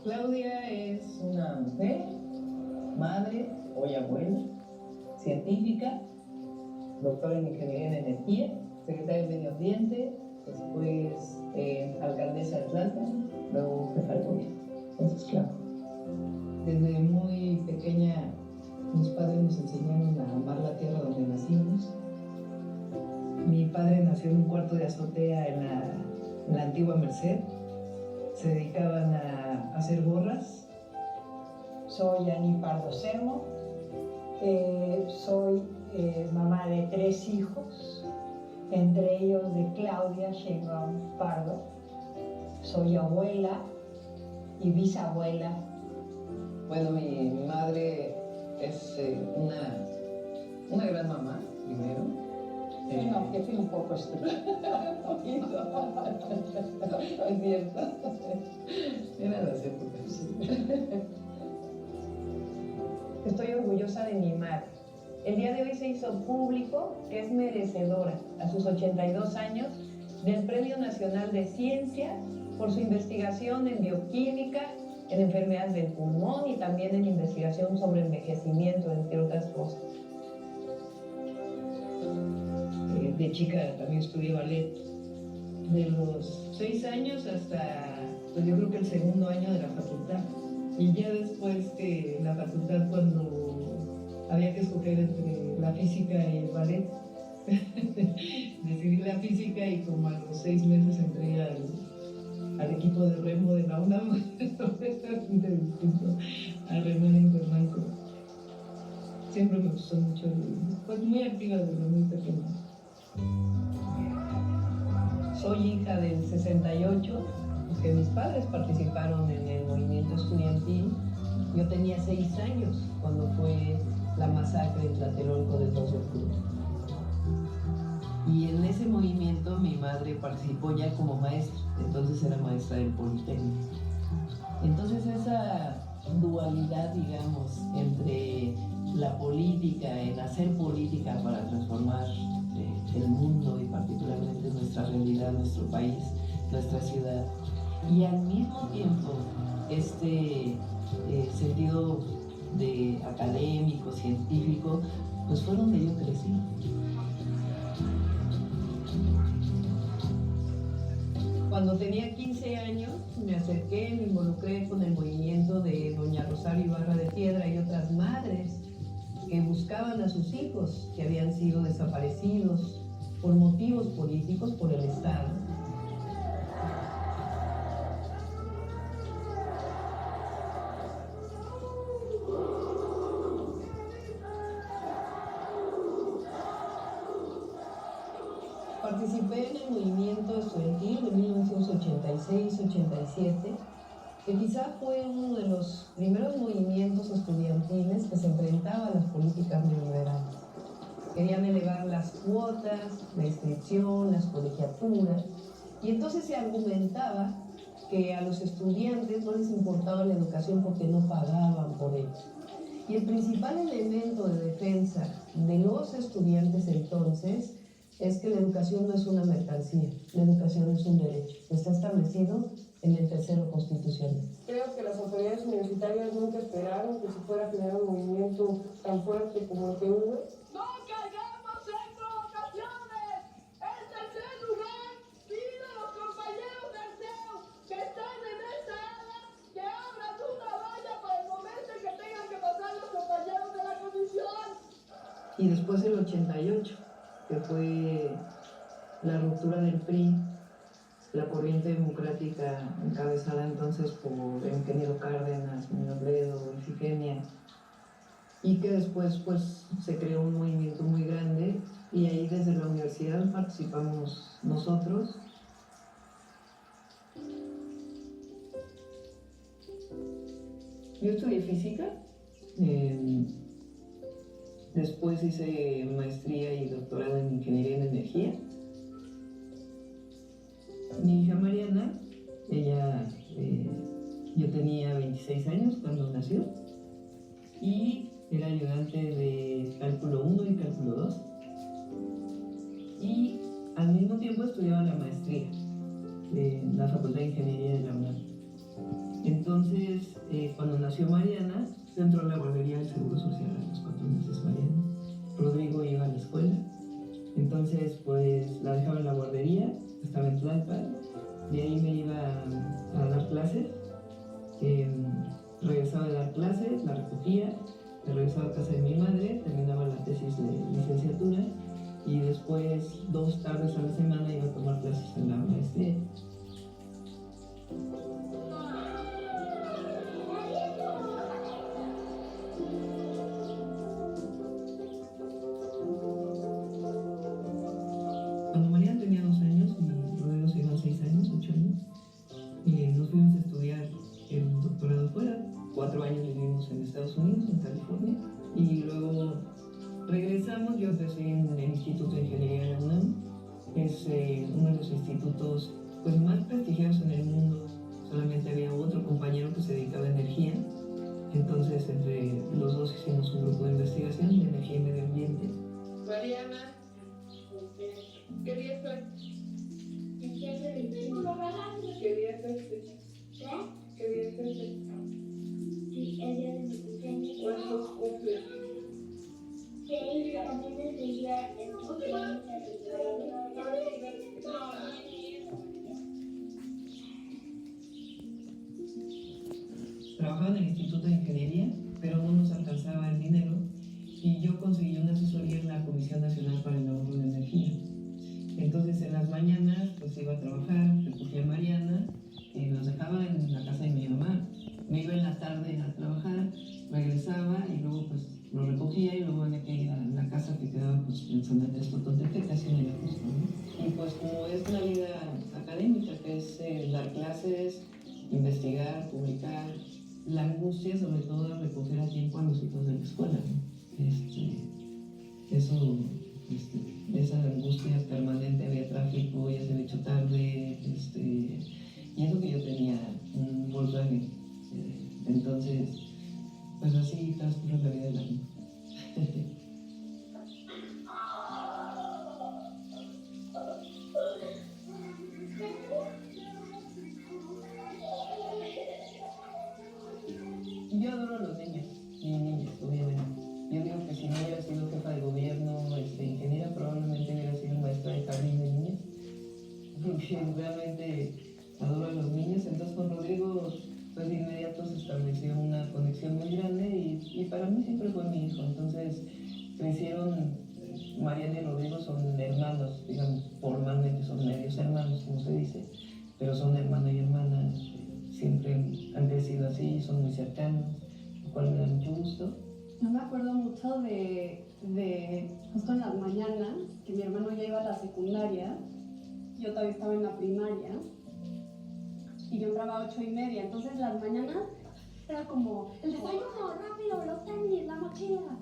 Claudia es una mujer, madre, hoy abuela, científica, doctora en Ingeniería en Energía, secretaria de Medio Ambiente, después alcaldesa de Tlalpan, luego jefa de gobierno. Eso es Claudia. Desde muy pequeña, mis padres nos enseñaron a amar la tierra donde nacimos. Mi padre nació en un cuarto de azotea en la antigua Merced. Se dedicaban a hacer gorras. Soy Ani Pardo Sermo, soy mamá de 3 hijos, entre ellos de Claudia Sheinbaum Pardo. Soy abuela y bisabuela. Bueno, mi madre es una gran mamá, primero. No, que fui un poco estúpida. Es cierto. Eran las épocas. Estoy orgullosa de mi madre. El día de hoy se hizo público que es merecedora, a sus 82 años, del Premio Nacional de Ciencia por su investigación en bioquímica, en enfermedades del pulmón y también en investigación sobre envejecimiento, entre otras cosas. De chica también estudié ballet. De los 6 años hasta, pues yo creo que el segundo año de la facultad. Y ya después en la facultad, cuando había que escoger entre la física y el ballet, decidí la física y como a los 6 meses entré al equipo de remo de la UNAM, completamente distinto al remo en Cuernavaca. Siempre me gustó mucho, pues muy activa desde muy pequeña. Soy hija del 68, porque mis padres participaron en el movimiento estudiantil. Yo tenía 6 años cuando fue la masacre en Tlatelolco del 2 de octubre. Y en ese movimiento mi madre participó ya como maestra, entonces era maestra del Politécnico. Entonces esa dualidad, digamos, entre la política, en hacer política para transformar el mundo y particularmente nuestra realidad, nuestro país, nuestra ciudad, y al mismo tiempo este sentido de académico, científico, pues fue donde yo crecí. Cuando tenía 15 años me acerqué, me involucré con el movimiento de doña Rosario Ibarra de Piedra y otras madres que buscaban a sus hijos que habían sido desaparecidos por motivos políticos por el Estado. Participé en el movimiento estudiantil de 1986-87, que quizá fue uno de los primeros movimientos estudiantiles que se enfrentaba a las políticas neoliberales. Querían elevar las cuotas, la inscripción, las colegiaturas, y entonces se argumentaba que a los estudiantes no les importaba la educación porque no pagaban por ella. Y el principal elemento de defensa de los estudiantes entonces es que la educación no es una mercancía, la educación es un derecho, está establecido en el tercero constitucional. Creo que las autoridades universitarias nunca esperaron que se fuera a generar un movimiento tan fuerte como el que hubo. ¡No caigamos en provocaciones! En tercer lugar, pido a los compañeros del CEU que están en esta área que abran una valla para el momento en que tengan que pasar los compañeros de la comisión. Y después el 88, que fue la ruptura del PRI, la corriente democrática encabezada entonces por el ingeniero Cárdenas, Muñoz Ledo, Ifigenia, y que después pues se creó un movimiento muy grande y ahí desde la universidad participamos nosotros. Yo estudié física, después hice maestría y doctorado en Ingeniería en Energía. Mi hija Mariana, ella, yo tenía 26 años cuando nació y era ayudante de cálculo 1 y cálculo 2 y al mismo tiempo estudiaba la maestría en la Facultad de Ingeniería de la UNAM. Entonces después 2 tardes a la semana iba a tomar clases en la maestría. Cuando Mariana tenía 2 años y Rodrigo se iban 6 años, 8 años, nos fuimos a estudiar el doctorado fuera. 4 años vivimos en Estados Unidos, en California, y luego regresamos. Yo empecé en el Instituto de Ingeniería de la UNAM. Es uno de los institutos pues, más prestigiosos en el mundo. Solamente había otro compañero que se dedicaba a energía. Entonces, entre los dos hicimos un grupo de investigación de energía y medio ambiente. Mariana, ¿qué día es hoy? ¿Qué día es este? ¿Qué día es este? Sí, el día de mi cumpleaños. ¿Cuántos cumples? 6, también es el día de mi cumpleaños. Trabajaba en el Instituto de Ingeniería, pero no nos alcanzaba el dinero y yo conseguí una asesoría en la Comisión Nacional para el Ahorro de Energía. Entonces en las mañanas pues iba a trabajar, recogía a Mariana y los dejaba en la casa de mi mamá. Me iba en la tarde a trabajar, regresaba y luego pues lo recogía y luego había que ir a la casa que quedaba pues en San Andrés Tototepec, casi en el Ajusco, ¿no? Y pues como es una vida académica, que es dar clases, investigar, publicar, la angustia sobre todo de recoger a tiempo a los hijos de la escuela, ¿no? Esa angustia permanente, había tráfico, ya se había hecho tarde, y eso que yo tenía un Volkswagen, entonces, pues así transcurre la vida del año. Yo adoro a los niños y niñas, obviamente. Yo digo que si no hubiera sido jefa de gobierno, ingeniera, probablemente hubiera sido maestra de jardín de niños. Porque realmente adoro a los niños. Entonces con Rodrigo, pues de inmediato se estableció una conexión muy grande y para mí siempre fue mi hijo. Entonces crecieron, Mariana y Rodrigo son hermanos, digamos, formalmente son medios hermanos, como se dice, pero son hermano y hermana. Siempre han crecido así, son muy cercanos, lo cual me da mucho gusto. Yo me acuerdo mucho de justo en las mañanas, que mi hermano ya iba a la secundaria, yo todavía estaba en la primaria, y yo entraba a 8:30, entonces las mañanas era como, el desayuno, rápido, los tenis, la mochila.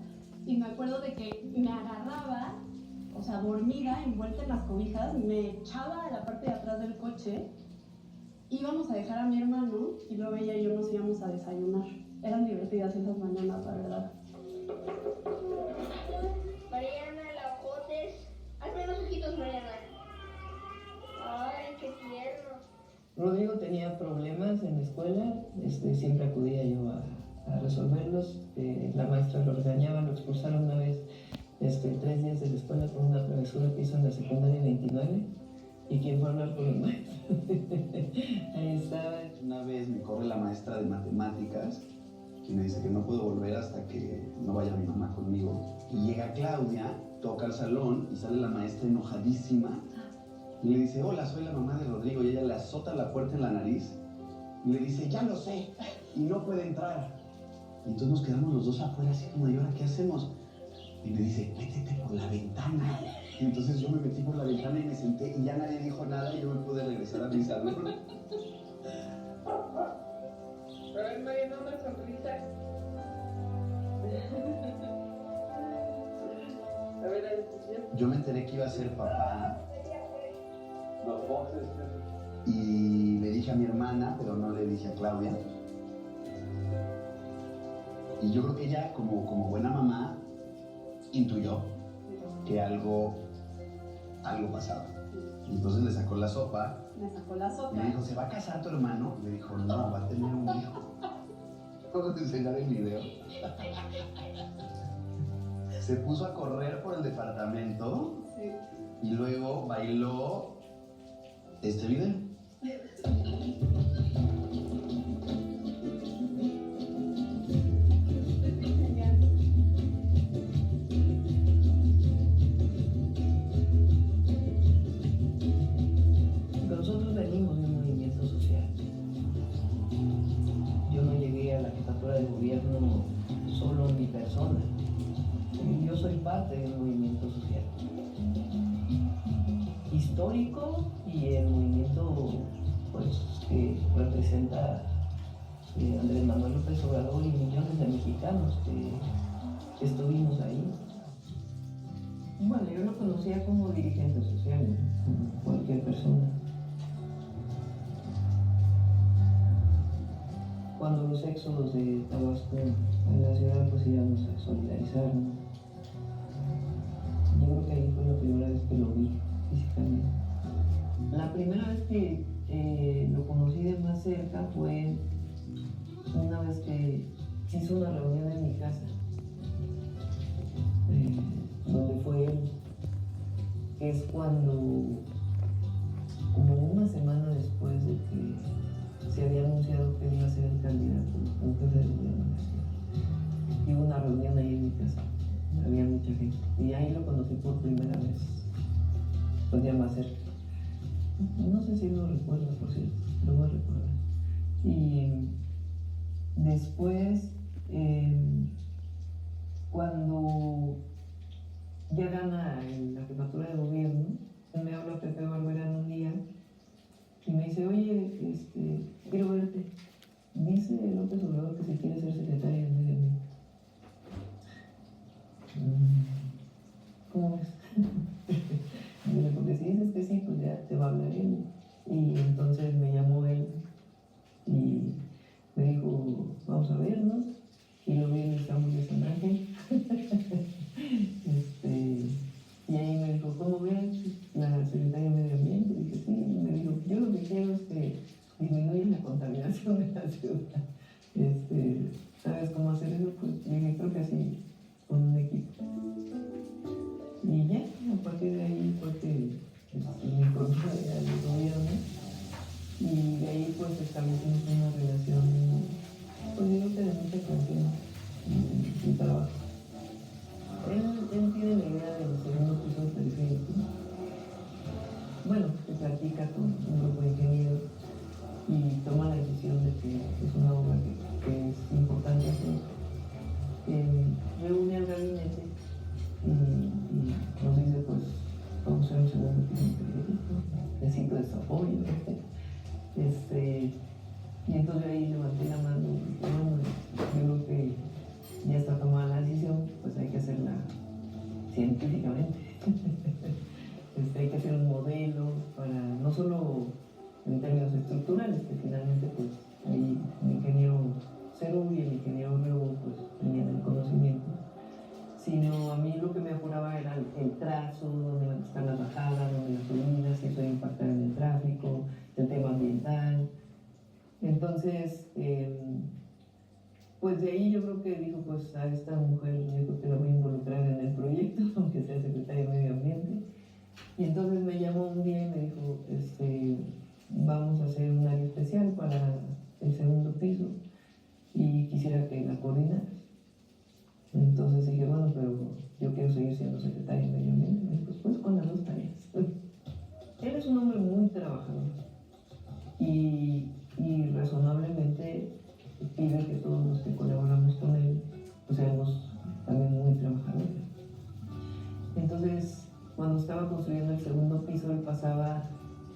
Y me acuerdo de que me agarraba, o sea, dormida, envuelta en las cobijas, me echaba a la parte de atrás del coche, íbamos a dejar a mi hermano, y luego ella y yo nos íbamos a desayunar. Eran divertidas esas mañanas, la verdad. Mariana, la ojotes. Hazme los ojitos, Mariana. Ay, qué tierno. Rodrigo tenía problemas en la escuela, siempre acudía yo a resolverlos. La maestra lo regañaba, lo expulsaron una vez 3 días de la escuela por una travesura que hizo en la secundaria 29. ¿Y quién fue a hablar con el maestro? Ahí estaba. Una vez me corre la maestra de matemáticas y me dice que no puedo volver hasta que no vaya mi mamá conmigo. Y llega Claudia, toca el salón y sale la maestra enojadísima y le dice, hola, soy la mamá de Rodrigo, y ella le azota la puerta en la nariz y le dice, ya lo sé, y no puede entrar. Y entonces nos quedamos los dos afuera así como, ¿y ahora qué hacemos? Y me dice, métete por la ventana. Y entonces yo me metí por la ventana y me senté y ya nadie dijo nada y yo me pude regresar a mi salón. A ver, Mariana, una sonrisa. A ver, atención. Yo me enteré que iba a ser papá y le dije a mi hermana, pero no le dije a Claudia. Y yo creo que ella, como buena mamá, intuyó que algo pasaba. Y entonces le sacó la sopa. Me sacó la sopa. Me dijo, ¿se va a casar tu hermano? Le dijo, no, va a tener un hijo. ¿Puedo enseñar el video? Se puso a correr por el departamento. Sí. Y luego bailó este video. histórico y el movimiento pues, que representa Andrés Manuel López Obrador y millones de mexicanos que estuvimos ahí. Bueno, yo lo conocía como dirigente social, como cualquier persona. Cuando los éxodos de Tabasco en la ciudad pues íbamos a solidarizarnos. Yo creo que ahí fue la primera vez que lo vi físicamente. La primera vez que lo conocí de más cerca fue una vez que se hizo una reunión en mi casa, donde fue él, que es cuando, como una semana después de que se había anunciado que iba a ser el candidato como jefe de gobierno nacional. Y hubo una reunión ahí en mi casa, había mucha gente, y ahí lo conocí por primera vez, pues ya más cerca. No sé si lo recuerdo, por cierto, lo voy a recordar. Y después, cuando ya gana la jefatura de gobierno, me habla Pepe Barberán un día y me dice, oye, quiero verte. Dice López Obrador que si quiere ser secretaria de Medio Ambiente. ¿Cómo ves? Porque si dices que sí, pues ya te va a hablar él. Y entonces me llamó él y me dijo, vamos a vernos. Y lo vi en el campus de San Ángel. Y ahí me dijo, ¿cómo ves la secretaria de Medio Ambiente? Y dije, sí. Y me dijo, yo lo que quiero es que disminuya la contaminación de la ciudad. ¿Sabes cómo hacer eso? Pues dije, creo que así, con un equipo. Y ya, a partir de ahí fue que me incorporé al gobierno. Y de ahí pues establecimos una relación, pues digo que de mucha confianza y trabajo. Él tiene la idea del segundo piso periférico. Bueno, se platica con un grupo de ingenieros y toma la decisión de que es una obra que es importante hacer. Reúne al gabinete y nos dice, pues, vamos a hacer un segundo piso periférico, necesito de su apoyo. Y entonces ahí levanté la mano y dije, bueno, yo creo que ya está tomada la decisión, pues hay que hacerla científicamente. Hay que hacer un modelo para, no solo en términos estructurales, que finalmente pues ahí el ingeniero Cerú y el ingeniero Rebo pues tenían el conocimiento, sino a mí lo que me apuraba era el trazo, dónde van a estar las bajadas, dónde las subidas, si eso iba a impactar en el tráfico, el tema ambiental. Entonces, pues de ahí yo creo que dijo, pues a esta mujer yo creo que la voy a involucrar en el proyecto, aunque sea secretaria de Medio Ambiente. Y entonces me llamó un día y me dijo, vamos a hacer un área especial para el segundo piso y quisiera que la coordinaras. Entonces dije, bueno, pero yo quiero seguir siendo secretaria de Medio Ambiente. Me dijo, pues con las dos tareas. Él es un hombre muy trabajador y razonablemente pide que todos los que colaboramos con él pues seamos también muy trabajadores. Entonces, cuando estaba construyendo el segundo piso, él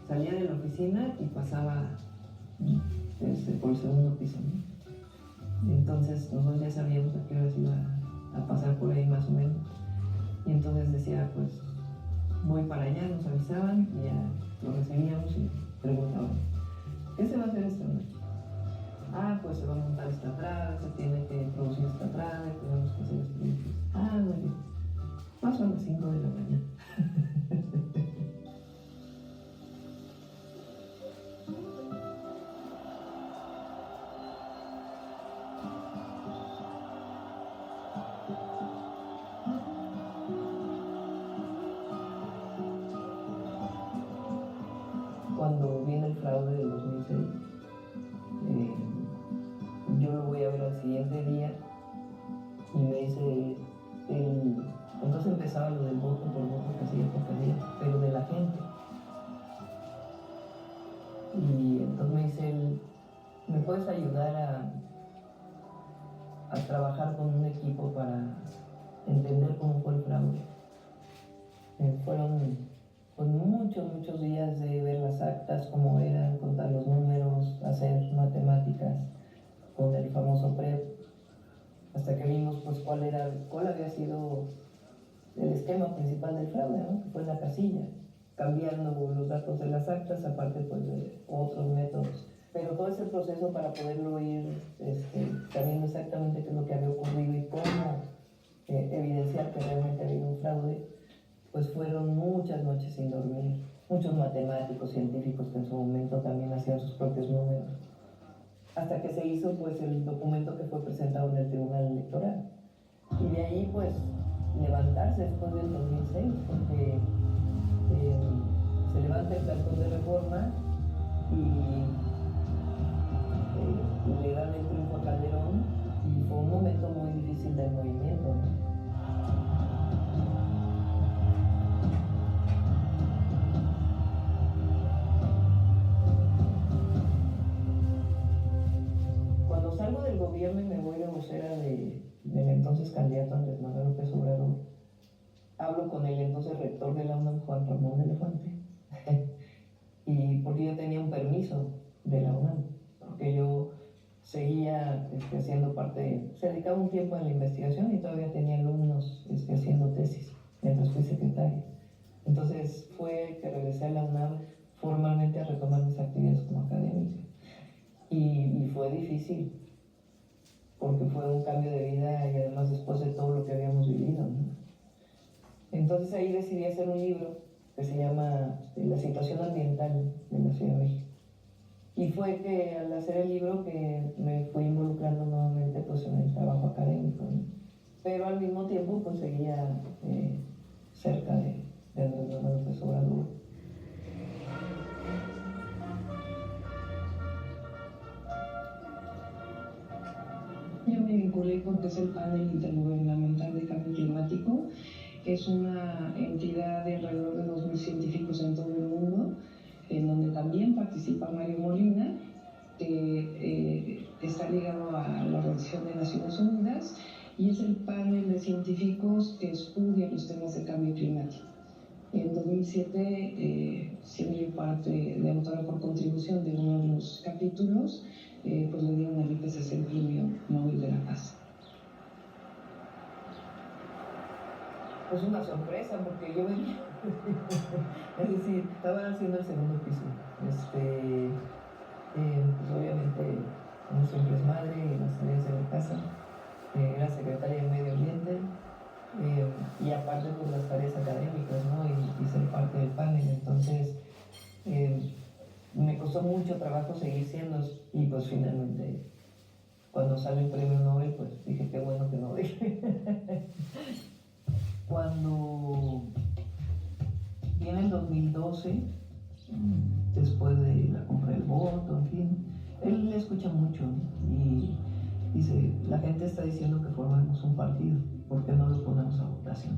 salía de la oficina y pasaba por el segundo piso, ¿no? Entonces nosotros ya sabíamos a qué horas iba a pasar por ahí más o menos. Y entonces decía, pues voy para allá, nos avisaban y ya lo recibíamos y preguntaban, ¿qué se va a hacer esta noche? Ah, pues se va a montar esta trave, se tiene que producir esta trave, tenemos que hacer esto. Ah, muy bien. Paso a las 5 de la mañana. Cuando viene el fraude del 2006, yo lo voy a ver al siguiente día y me dice, entonces empezaba lo del voto por voto, casilla por casilla, pero de la gente. Y entonces me dice él, ¿me puedes ayudar a trabajar con un equipo para entender cómo fue el fraude? Fueron pues, muchos días de ver las actas, cómo eran, contar los números, hacer matemáticas con el famoso PREP, hasta que vimos pues cuál había sido el esquema principal del fraude, ¿no? Que fue la casilla, cambiando los datos de las actas, aparte pues de otros métodos. Pero todo ese proceso para poderlo ir sabiendo exactamente qué es lo que había ocurrido y cómo evidenciar que realmente había un fraude, pues fueron muchas noches sin dormir, muchos matemáticos, científicos que en su momento también hacían sus propios números, hasta que se hizo pues el documento que fue presentado en el Tribunal Electoral. Y de ahí pues levantarse después del 2006, porque se levanta el plantón de reforma y le dan el triunfo a Calderón, y fue un momento muy difícil del movimiento, ¿no? Cuando salgo del gobierno y me voy de vocera del entonces candidato Andrés Manuel López Obrador, hablo con el entonces rector de la UNAM, Juan Ramón de la Fuente, y porque yo tenía un permiso de la UNAM, porque yo seguía haciendo parte, se dedicaba un tiempo a la investigación y todavía tenía alumnos haciendo tesis mientras fui secretaria. Entonces fue que regresé a la UNAM formalmente a retomar mis actividades como académica. Y fue difícil, porque fue un cambio de vida y además después de todo lo que habíamos vivido, ¿no? Entonces ahí decidí hacer un libro que se llama La situación ambiental de la Ciudad de México. Y fue que al hacer el libro que me fui involucrando nuevamente pues en el trabajo académico, ¿no? Pero al mismo tiempo pues seguía cerca de Andrés Manuel López Obrador. Yo me vinculé con que es el Panel Intergubernamental de Cambio Climático, que es una entidad de alrededor de 2.000 científicos en todo el mundo, en donde también participa Mario Molina, que está ligado a la Organización de Naciones Unidas, y es el panel de científicos que estudia los temas de cambio climático. En 2007, siendo yo parte de autora por contribución de uno de los capítulos, pues le dieron al IPCC el Premio Nobel de la Paz. Pues una sorpresa, porque yo venía, es decir, estaba haciendo el segundo piso. Pues obviamente uno siempre es madre y las tareas de la casa, era secretaria de Medio Ambiente, y aparte pues las tareas académicas, ¿no? Y ser parte del panel. Entonces me costó mucho trabajo seguir siendo, y pues finalmente cuando sale el premio Nobel pues dije qué bueno que no dejé. Cuando viene el 2012, después de la compra del voto, en fin, él le escucha mucho, ¿no? Y dice, la gente está diciendo que formemos un partido, ¿por qué no lo ponemos a votación?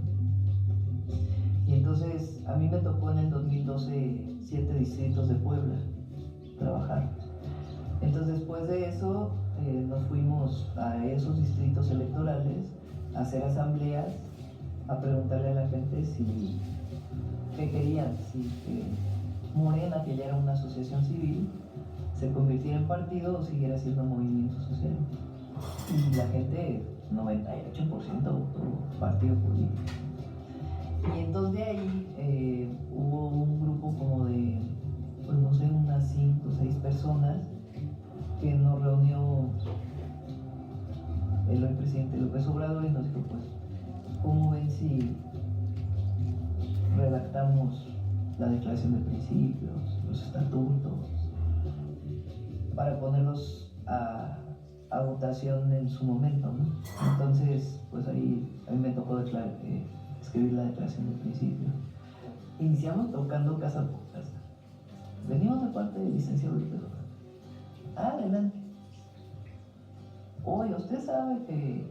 Y entonces a mí me tocó en el 2012 7 distritos de Puebla trabajar. Entonces después de eso nos fuimos a esos distritos electorales a hacer asambleas, a preguntarle a la gente qué querían, si que Morena, que ya era una asociación civil, se convirtiera en partido o siguiera siendo movimiento social. Y la gente, 98% votó partido político. Y entonces de ahí hubo un grupo como de, pues no sé, unas 5 o 6 personas que nos reunió el hoy presidente López Obrador y nos dijo, pues, ¿cómo ven si redactamos la declaración de principios, los estatutos, para ponerlos a votación en su momento, ¿no? Entonces, pues ahí me tocó escribir la declaración de principios. Iniciamos tocando casa por casa. Venimos de parte del licenciado López Obrador. Adelante. Oye, usted sabe que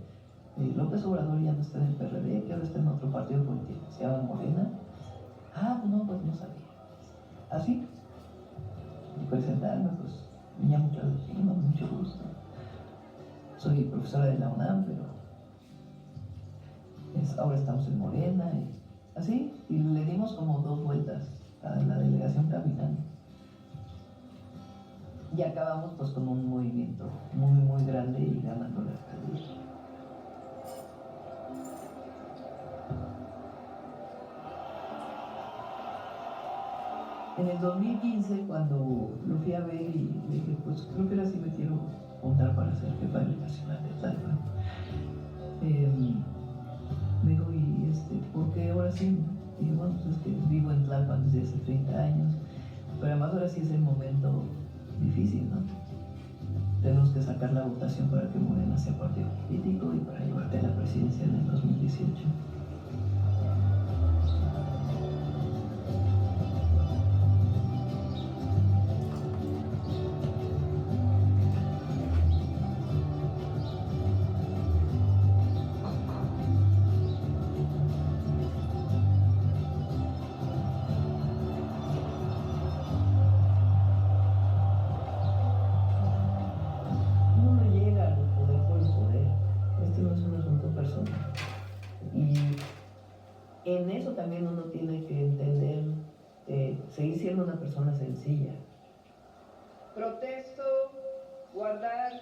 López Obrador ya no está en el PRD, que ahora está en otro partido político, se llama Morena. No, pues no sabía. Así. Y presentarme, pues, me llamo Claudia Sheinbaum, mucho gusto. Soy profesora de la UNAM, pero ahora estamos en Morena, y así. Y le dimos como 2 vueltas a la delegación capital. Y acabamos pues con un movimiento muy grande y ganando la alcaldía. En el 2015, cuando lo fui a ver y le dije, pues creo que ahora sí me quiero montar para ser jefa delegacional de Tlalpan. Me dijo, ¿y por qué ahora sí? Y dije, bueno, pues es que vivo en Tlalpan desde hace 30 años, pero además ahora sí es el momento difícil, ¿no? Tenemos que sacar la votación para que Morena sea partido político y para llevarte a la presidencia en el 2018. En eso también uno tiene que entender, seguir siendo una persona sencilla. Protesto guardar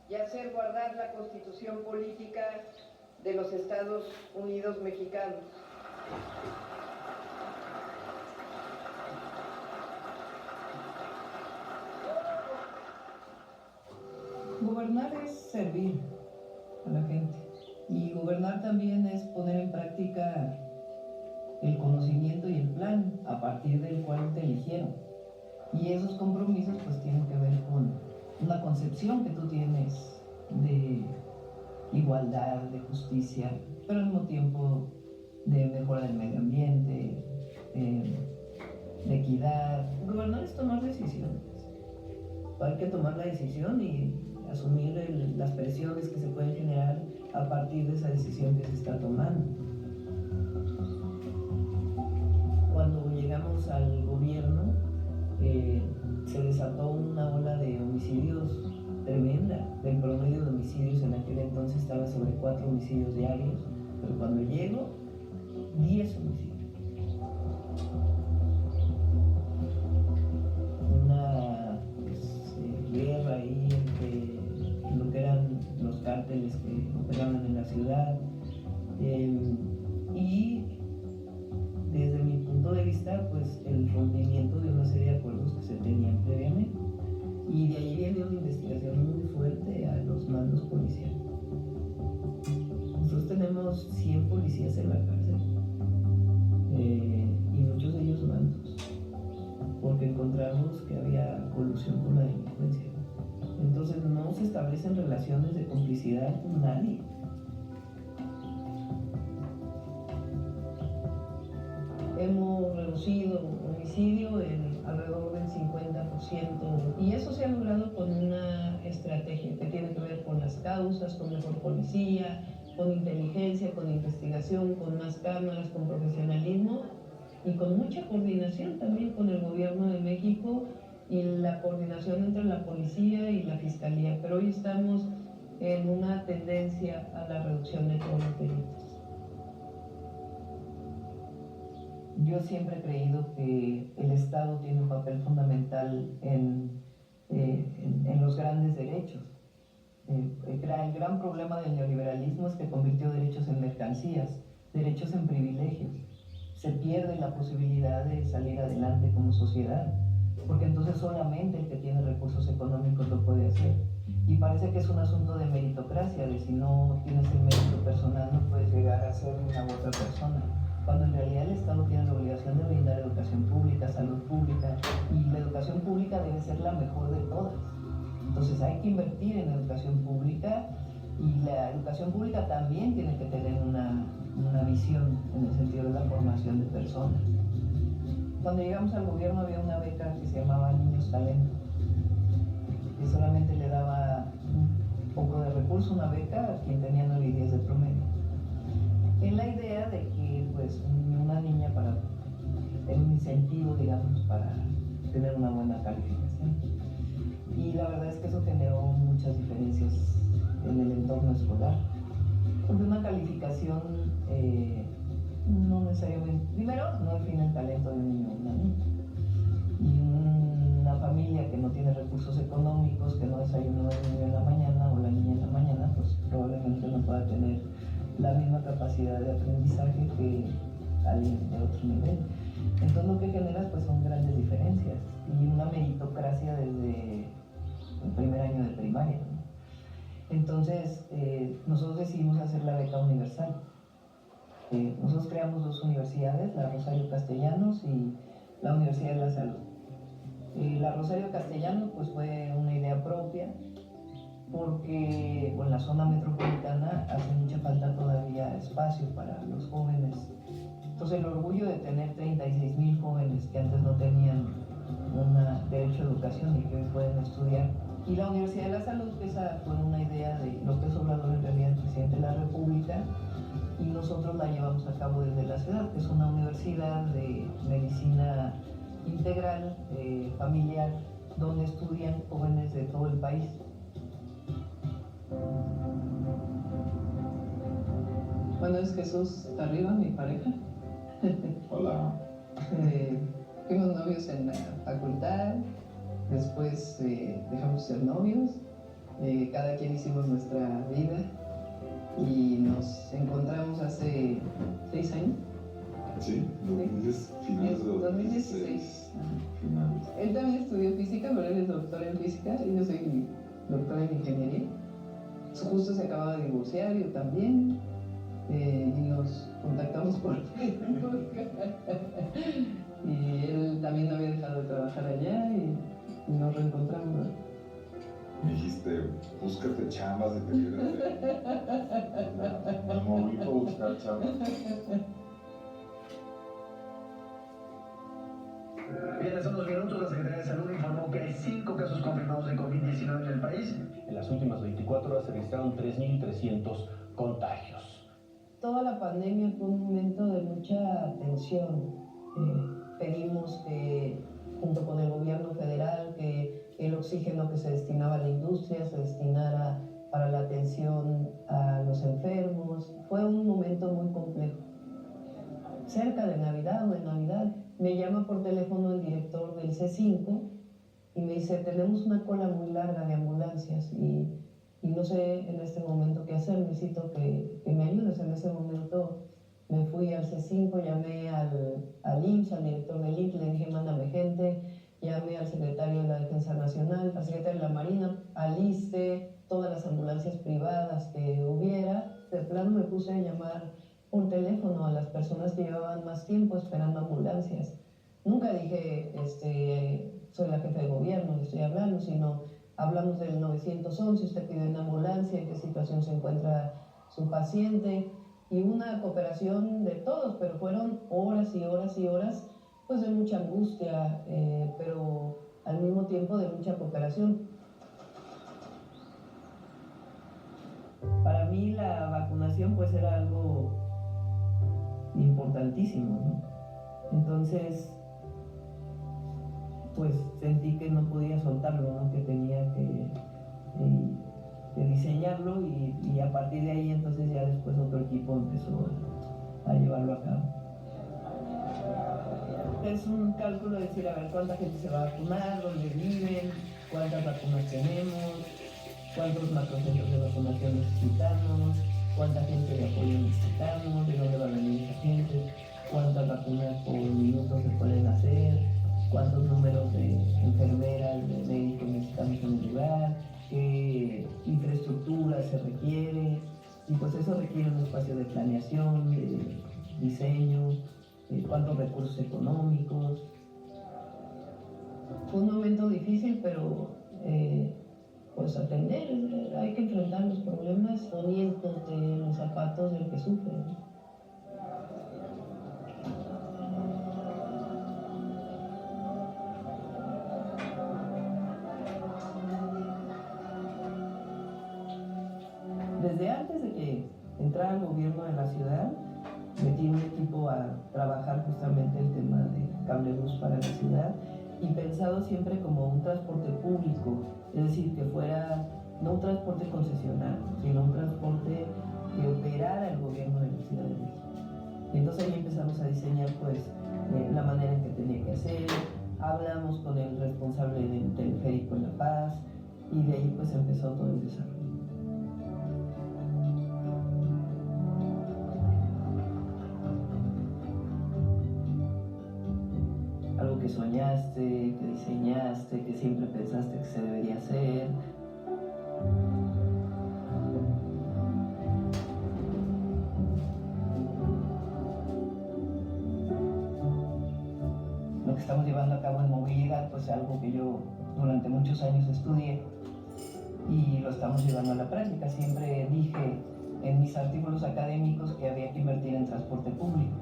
y hacer guardar la Constitución política de los Estados Unidos mexicanos. Gobernar es servir a la gente. Y gobernar también es poner en práctica el conocimiento y el plan a partir del cual te eligieron. Y esos compromisos pues tienen que ver con una concepción que tú tienes de igualdad, de justicia, pero al mismo tiempo de mejora del medio ambiente, de equidad. Gobernar es tomar decisiones. Hay que tomar la decisión y asumir las presiones que se pueden generar a partir de esa decisión que se está tomando. Cuando llegamos al gobierno, se desató una ola de homicidios tremenda. El promedio de homicidios en aquel entonces estaba sobre 4 homicidios diarios, pero cuando llego, 10 homicidios. Una guerra ahí entre lo que eran los cárteles que operaban en la ciudad, y desde mi punto de vista pues el rompimiento de una serie de acuerdos que se tenían previamente, y de ahí viene una investigación muy fuerte a los mandos policiales. Nosotros tenemos 100 policías en la cárcel, y muchos de ellos mandos, porque encontramos que había colusión con la delincuencia. Entonces no se establecen relaciones de complicidad con nadie. Hemos reducido homicidio en alrededor del 50%, y eso se ha logrado con una estrategia que tiene que ver con las causas, con mejor policía, con inteligencia, con investigación, con más cámaras, con profesionalismo y con mucha coordinación también con el gobierno de México y la coordinación entre la policía y la fiscalía. Pero hoy estamos en una tendencia a la reducción de todos los delitos. Yo siempre he creído que el Estado tiene un papel fundamental en los grandes derechos. El gran problema del neoliberalismo es que convirtió derechos en mercancías, derechos en privilegios. Se pierde la posibilidad de salir adelante como sociedad, porque entonces solamente el que tiene recursos económicos lo puede hacer. Y parece que es un asunto de meritocracia, de si no tienes el mérito personal no puedes llegar a ser una u otra persona, cuando en realidad el Estado tiene la obligación de brindar educación pública, salud pública, y la educación pública debe ser la mejor de todas. Entonces hay que invertir en educación pública, y la educación pública también tiene que tener una visión en el sentido de la formación de personas. Cuando llegamos al gobierno había una beca que se llamaba Niños Talento, que solamente le daba un poco de recurso, una beca a quien tenía 9 y 10 de promedio, en la idea de que pues una niña para tener un incentivo, digamos, para tener una buena calificación. Y la verdad es que eso generó muchas diferencias en el entorno escolar, porque una calificación no necesariamente, primero, no define el talento de un niño o una niña. recursos económicos, que no desayunó el niño en la mañana o la niña en la mañana, pues probablemente no pueda tener la misma capacidad de aprendizaje que alguien de otro nivel. Entonces lo que generas pues son grandes diferencias y una meritocracia desde el primer año de primaria, ¿no? Entonces nosotros decidimos hacer la beca universal. Nosotros creamos 2 universidades, la Rosario Castellanos y la Universidad de la Salud. La Rosario Castellanos pues fue una idea propia porque en la zona metropolitana hace mucha falta todavía espacio para los jóvenes. Entonces el orgullo de tener 36,000 jóvenes que antes no tenían un derecho a educación y que hoy pueden estudiar. Y la Universidad de la Salud, que esa fue una idea de López Obrador, en realidad el presidente de la República, y nosotros la llevamos a cabo desde la ciudad, que es una universidad de medicina integral, familiar, donde estudian jóvenes de todo el país. Bueno, es Jesús Arriba, mi pareja. Hola. Fuimos novios en la facultad, después dejamos de ser novios, cada quien hicimos nuestra vida y nos encontramos hace 6 años. Sí, finales de 2016. Finales. Él también estudió física, pero él es doctor en física y yo soy doctor en ingeniería. Justo se acaba de divorciar, yo también, y nos contactamos por Facebook. Y él también había dejado de trabajar allá y nos reencontramos, ¿no? Me dijiste, búscate chambas de peligro. Me moví para buscar chambas. Bien, hace unos minutos la Secretaría de Salud informó que hay 5 casos confirmados de COVID-19 en el país. En las últimas 24 horas se registraron 3.300 contagios. Toda la pandemia fue un momento de mucha tensión. Pedimos que, junto con el gobierno federal, que el oxígeno que se destinaba a la industria se destinara para la atención a los enfermos. Fue un momento muy complejo. Cerca de Navidad o en Navidad, me llama por teléfono el director del C5 y me dice, tenemos una cola muy larga de ambulancias y no sé en este momento qué hacer, necesito que me ayudes. En ese momento me fui al C5, llamé al IMSS, al director del IMSS, le dije, mándame gente, llamé al secretario de la Defensa Nacional, al secretario de la Marina, al ISSSTE, todas las ambulancias privadas que hubiera. De plano me puse a llamar por teléfono a las personas que llevaban más tiempo esperando ambulancias. Nunca dije, soy la jefa de gobierno, le estoy hablando, sino hablamos del 911, usted pide una ambulancia, en qué situación se encuentra su paciente, y una cooperación de todos, pero fueron horas y horas y horas, pues de mucha angustia, pero al mismo tiempo de mucha cooperación. Para mí la vacunación pues era algo importantísimo, ¿no? Entonces, pues sentí que no podía soltarlo, ¿no? Que tenía que diseñarlo y a partir de ahí entonces ya después otro equipo empezó a llevarlo a cabo. Es un cálculo de decir, a ver, cuánta gente se va a vacunar, dónde viven, cuántas vacunas tenemos, cuántos macrocentros de vacunación necesitamos, cuánta gente de apoyo necesitamos, de dónde va a venir esa gente, cuántas vacunas por minuto se pueden hacer, cuántos números de enfermeras, de médicos necesitamos en el lugar, qué infraestructura se requiere, y pues eso requiere un espacio de planeación, de diseño, cuántos recursos económicos. Fue un momento difícil, pero pues atender, hay que enfrentar los problemas poniéndote en los zapatos del que sufre. Desde antes de que entrara el gobierno de la ciudad, metí un equipo a trabajar justamente el tema de cablebús para la ciudad y pensado siempre como un transporte público, es decir, que fuera no un transporte concesional, sino un transporte que operara el gobierno de la Ciudad de México. Y entonces ahí empezamos a diseñar pues la manera en que tenía que hacer, hablar hablamos con el responsable del teleférico en La Paz y de ahí pues empezó todo el desarrollo. Algo que soñaste, que diseñaste, que siempre pensaste que se debería hacer. Lo que estamos llevando a cabo en movilidad, pues algo que yo durante muchos años estudié y lo estamos llevando a la práctica. Siempre dije en mis artículos académicos que había que invertir en transporte público,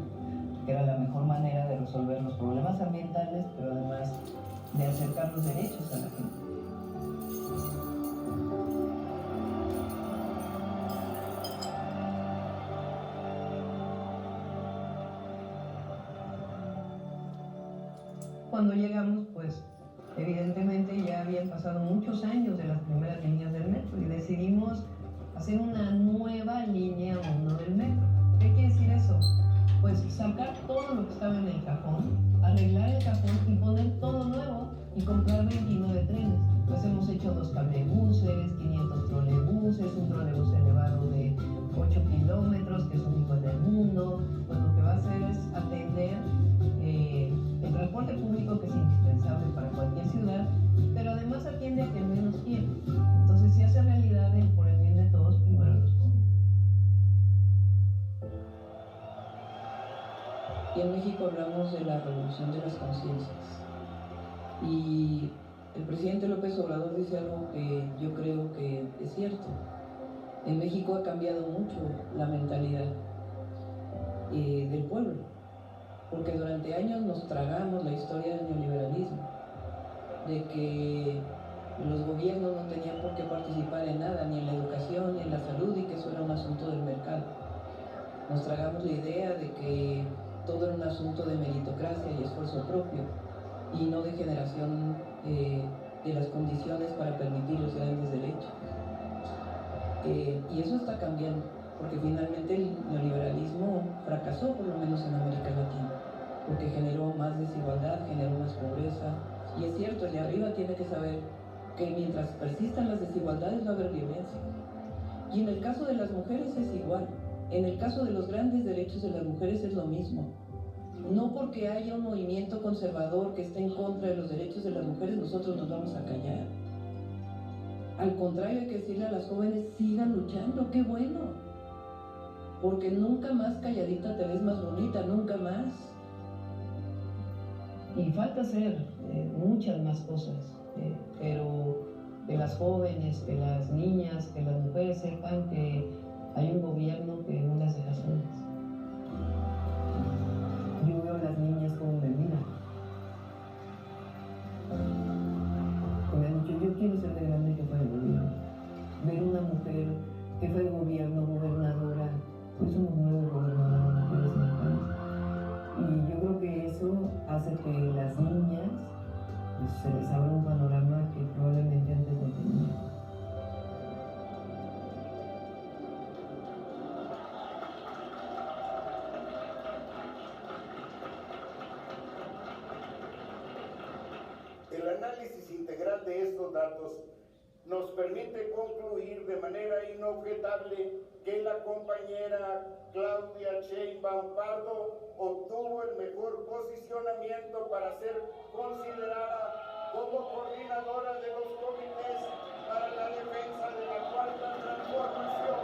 que era la mejor manera de resolver los problemas ambientales, pero además de acercar los derechos a la gente. Cuando llegamos, pues evidentemente ya habían pasado muchos años de las primeras líneas del metro y decidimos hacer una nueva línea 1 del metro. ¿Qué quiere decir eso? Pues sacar todo lo que estaba en el cajón, arreglar el cajón y poner todo nuevo y comprar 29 trenes. Pues hemos hecho 2 cablebuses, 500 trolebuses, un trolebús elevado de 8 kilómetros, que es único en el mundo. Pues lo que va a hacer es atender el transporte público, que es indispensable para cualquier ciudad, pero además atiende a quien menos quiere. Entonces, si hace realidad el por el bien de todos, primero los pobres. Y en México hablamos de la revolución de las conciencias. Y el presidente López Obrador dice algo que yo creo que es cierto. En México ha cambiado mucho la mentalidad del pueblo, porque durante años nos tragamos la historia del neoliberalismo, de que los gobiernos no tenían por qué participar en nada, ni en la educación, ni en la salud, y que eso era un asunto del mercado. Nos tragamos la idea de que todo era un asunto de meritocracia y esfuerzo propio, y no de generación de las condiciones para permitir los grandes derechos. Y eso está cambiando, porque finalmente el neoliberalismo fracasó, por lo menos en América Latina, porque generó más desigualdad, generó más pobreza. Y es cierto, el de arriba tiene que saber que mientras persistan las desigualdades va a haber violencia. Y en el caso de las mujeres es igual. En el caso de los grandes derechos de las mujeres es lo mismo. No porque haya un movimiento conservador que esté en contra de los derechos de las mujeres, nosotros nos vamos a callar. Al contrario, hay que decirle a las jóvenes, sigan luchando, qué bueno. Porque nunca más calladita te ves más bonita, nunca más. Y falta hacer muchas más cosas, pero que las jóvenes, que las niñas, que las mujeres sepan que hay un gobierno que no las deja solas. Yo veo a las niñas como me miran. Que me han dicho, yo quiero ser de grande que fue el gobierno. Ver una mujer que fue el gobierno, gobernadora, pues somos 9 gobernadoras mujeres en el país. Y yo creo que eso hace que las niñas pues, se les abra un panorama que probablemente antes no tenían. El análisis integral de estos datos nos permite concluir de manera inobjetable que la compañera Claudia Sheinbaum Pardo obtuvo el mejor posicionamiento para ser considerada como coordinadora de los comités para la defensa de la Cuarta Transformación.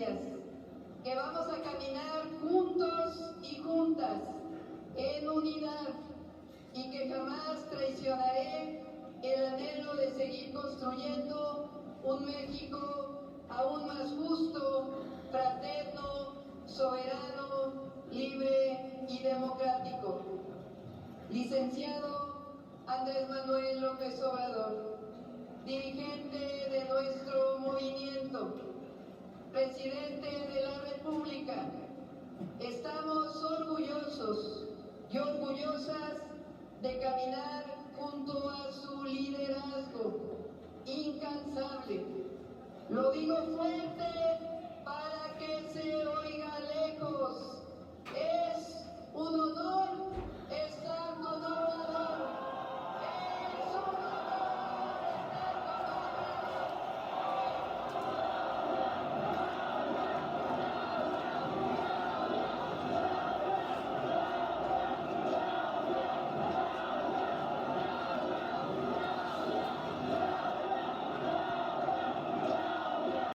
conciencias, que vamos a caminar juntos y juntas, en unidad, y que jamás traicionaré el anhelo de seguir construyendo un México aún más justo, fraterno, soberano, libre y democrático. Licenciado Andrés Manuel López Obrador, dirigente de nuestro movimiento, presidente de la República, estamos orgullosos y orgullosas de caminar junto a su liderazgo incansable. Lo digo fuerte para que se oiga lejos. Es un honor